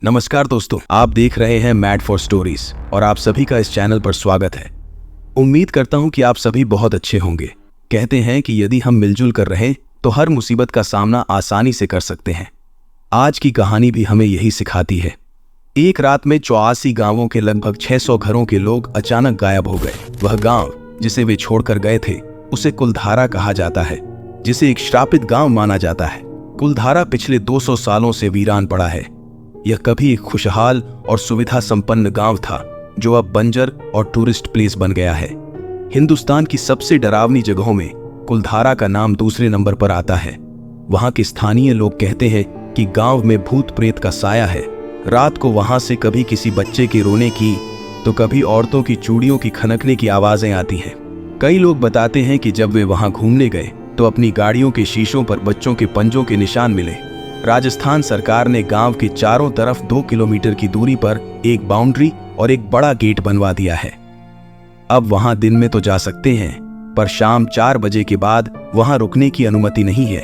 नमस्कार दोस्तों, आप देख रहे हैं मैड फॉर स्टोरीज और आप सभी का इस चैनल पर स्वागत है। उम्मीद करता हूं कि आप सभी बहुत अच्छे होंगे। कहते हैं कि यदि हम मिलजुल कर रहें तो हर मुसीबत का सामना आसानी से कर सकते हैं। आज की कहानी भी हमें यही सिखाती है। एक रात में 84 गांवों के लगभग 600 घरों के लोग अचानक गायब हो गए। वह गांव जिसे वे छोड़कर गए थे उसे कुलधारा कहा जाता है, जिसे एक श्रापित गांव माना जाता है। कुलधारा पिछले 200 सालों से वीरान पड़ा है। यह कभी एक खुशहाल और सुविधा संपन्न गांव था जो अब बंजर और टूरिस्ट प्लेस बन गया है। हिंदुस्तान की सबसे डरावनी जगहों में कुलधारा का नाम दूसरे नंबर पर आता है। वहां के स्थानीय लोग कहते हैं कि गांव में भूत प्रेत का साया है। रात को वहां से कभी किसी बच्चे के रोने की तो कभी औरतों की चूड़ियों की खनकने की आवाजें आती हैं। कई लोग बताते हैं कि जब वे वहां घूमने गए तो अपनी गाड़ियों के शीशों पर बच्चों के पंजों के निशान मिले। राजस्थान सरकार ने गांव के चारों तरफ 2 किलोमीटर की दूरी पर एक बाउंड्री और एक बड़ा गेट बनवा दिया है। अब वहां दिन में तो जा सकते हैं, पर शाम 4 बजे के बाद वहां रुकने की अनुमति नहीं है।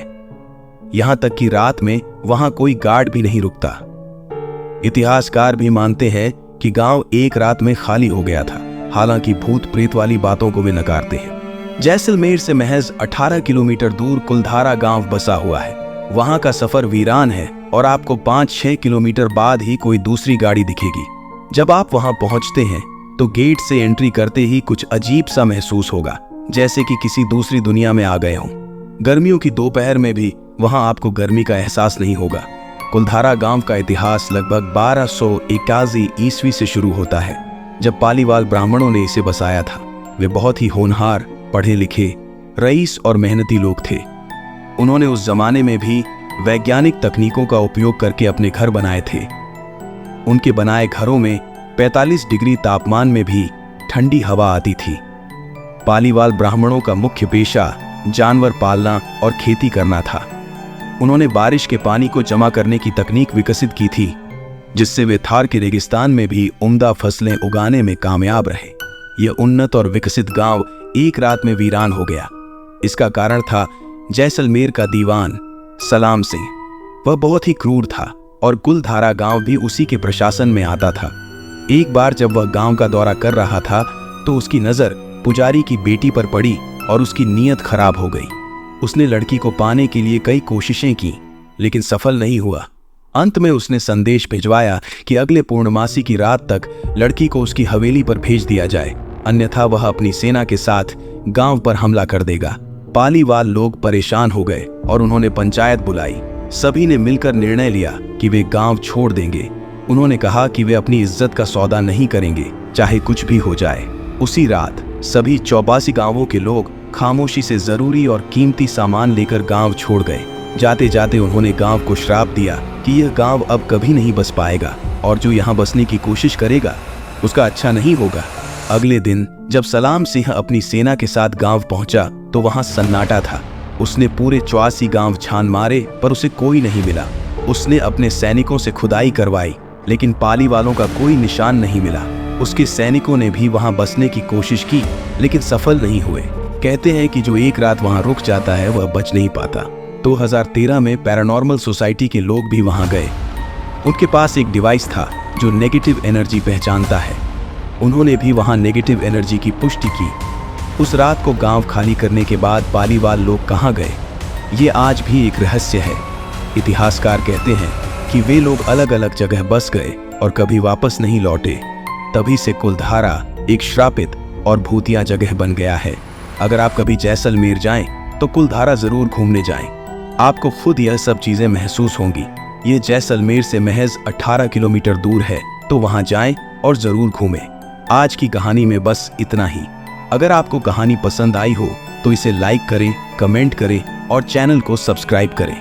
यहां तक कि रात में वहां कोई गार्ड भी नहीं रुकता। इतिहासकार भी मानते हैं कि गांव एक रात में खाली हो गया था। हालांकि भूत प्रेत वाली बातों को वे नकारते हैं। जैसलमेर से महज 18 किलोमीटर दूर कुलधारा गांव बसा हुआ है। वहां का सफर वीरान है और आपको 5-6 किलोमीटर बाद ही कोई दूसरी गाड़ी दिखेगी। जब आप वहां पहुंचते हैं तो गेट से एंट्री करते ही कुछ अजीब सा महसूस होगा, जैसे कि किसी दूसरी दुनिया में आ गए हों। गर्मियों की दोपहर में भी वहां आपको गर्मी का एहसास नहीं होगा। कुलधारा गांव का इतिहास लगभग 1281 ईस्वी से शुरू होता है, जब पालीवाल ब्राह्मणों ने इसे बसाया था। वे बहुत ही होनहार, पढ़े लिखे, रईस और मेहनती लोग थे। उन्होंने उस जमाने में भी वैज्ञानिक तकनीकों का उपयोग करके अपने घर बनाए थे। उनके बनाए घरों में 45 डिग्री तापमान में भी ठंडी हवा आती थी। पालीवाल ब्राह्मणों का मुख्य पेशा जानवर पालना और खेती करना था। उन्होंने बारिश के पानी को जमा करने की तकनीक विकसित की थी, जिससे वे थार के रेगिस्तान में भी उम्दा फसलें उगाने में कामयाब रहे। यह उन्नत और विकसित गांव एक रात में वीरान हो गया। इसका कारण था जैसलमेर का दीवान सलाम सिंह। वह बहुत ही क्रूर था और कुलधारा गांव भी उसी के प्रशासन में आता था। एक बार जब वह गांव का दौरा कर रहा था तो उसकी नजर पुजारी की बेटी पर पड़ी और उसकी नीयत खराब हो गई। उसने लड़की को पाने के लिए कई कोशिशें की, लेकिन सफल नहीं हुआ। अंत में उसने संदेश भिजवाया कि अगले पूर्णमासी की रात तक लड़की को उसकी हवेली पर भेज दिया जाए, अन्यथा वह अपनी सेना के साथ गांव पर हमला कर देगा। पालीवाल लोग परेशान हो गए और उन्होंने पंचायत बुलाई। सभी ने मिलकर निर्णय लिया कि वे गांव छोड़ देंगे। उन्होंने कहा कि वे अपनी इज्जत का सौदा नहीं करेंगे, चाहे कुछ भी हो जाए। उसी रात सभी 84 गांवों के लोग खामोशी से जरूरी और कीमती सामान लेकर गांव छोड़ गए। जाते जाते उन्होंने गांव को श्राप दिया कि यह गांव अब कभी नहीं बस पाएगा और जो यहाँ बसने की कोशिश करेगा उसका अच्छा नहीं होगा। अगले दिन जब सलाम सिंह अपनी सेना के साथ गांव पहुंचा तो वहां सन्नाटा था। उसने पूरे 84 गांव छान मारे पर उसे कोई नहीं मिला। उसने अपने सैनिकों से खुदाई करवाई, लेकिन पाली वालों का कोई निशान नहीं मिला। उसके सैनिकों ने भी वहां बसने की कोशिश की, लेकिन सफल नहीं हुए। कहते हैं कि जो एक रात वहां रुक जाता है वह बच नहीं पाता। 2013 में पैरानॉर्मल सोसाइटी के लोग भी वहां गए। उनके पास एक डिवाइस था जो नेगेटिव एनर्जी पहचानता है। उन्होंने भी वहां नेगेटिव एनर्जी की पुष्टि की। उस रात को गांव खाली करने के बाद पालीवाल लोग कहां गए, ये आज भी एक रहस्य है। इतिहासकार कहते हैं कि वे लोग अलग अलग जगह बस गए और कभी वापस नहीं लौटे। तभी से कुलधारा एक श्रापित और भूतिया जगह बन गया है। अगर आप कभी जैसलमेर जाएं तो कुलधारा जरूर घूमने जाएं। आपको खुद यह सब चीजें महसूस होंगी। ये जैसलमेर से महज 18 किलोमीटर दूर है, तो वहां जाएं और जरूर घूमें। आज की कहानी में बस इतना ही। अगर आपको कहानी पसंद आई हो तो इसे लाइक करें, कमेंट करें और चैनल को सब्सक्राइब करें।